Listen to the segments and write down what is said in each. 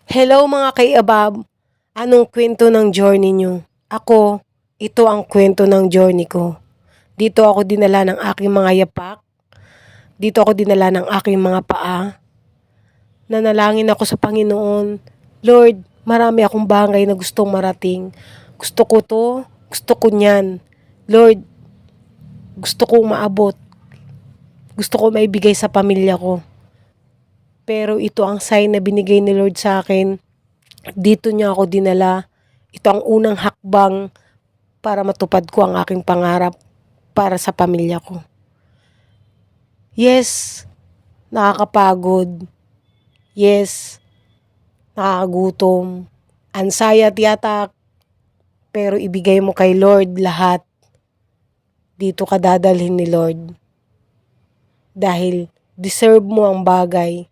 Hello mga kaiabab, anong kwento ng journey nyo? Ako, ito ang kwento ng journey ko. Dito ako dinala ng aking mga yapak, dito ako dinala ng aking mga paa. Nanalangin ako sa Panginoon, Lord, marami akong bagay na gustong marating. Gusto ko to, gusto ko niyan. Lord, gusto kong maabot, gusto ko maibigay sa pamilya ko. Pero ito ang sign na binigay ni Lord sa akin. Dito niya ako dinala. Ito ang unang hakbang para matupad ko ang aking pangarap para sa pamilya ko. Yes, nakakapagod. Yes, nakakagutom. Anxiety attack. Pero ibigay mo kay Lord lahat. Dito ka dadalhin ni Lord. Dahil deserve mo ang bagay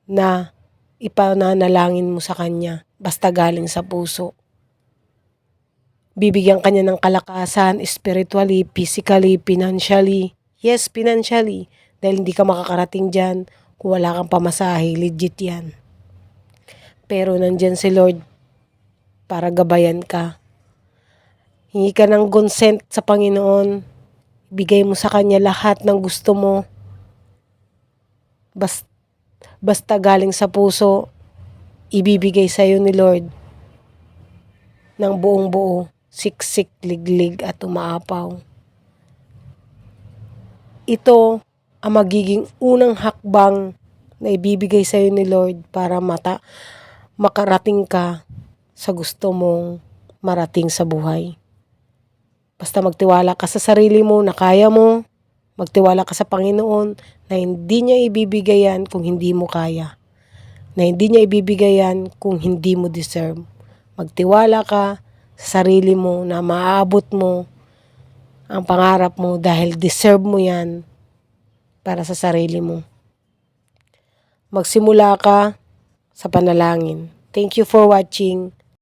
na ipananalangin mo sa Kanya basta galing sa puso. Bibigyan ka niya ng kalakasan spiritually, physically, financially. Yes, financially. Dahil hindi ka makakarating dyan kung wala kang pamasahe, legit yan. Pero nandyan si Lord para gabayan ka. Hingi ka ng consent sa Panginoon. Bigay mo sa Kanya lahat ng gusto mo. Basta galing sa puso, ibibigay sa'yo ni Lord ng buong buo, siksik, liglig at umaapaw. Ito ang magiging unang hakbang na ibibigay sa'yo ni Lord para makarating ka sa gusto mong marating sa buhay. Basta magtiwala ka sa sarili mo na kaya mo, magtiwala ka sa Panginoon na hindi niya ibibigay yan kung hindi mo kaya. Na hindi niya ibibigay yan kung hindi mo deserve. Magtiwala ka sa sarili mo na maaabot mo ang pangarap mo dahil deserve mo yan para sa sarili mo. Magsimula ka sa panalangin. Thank you for watching.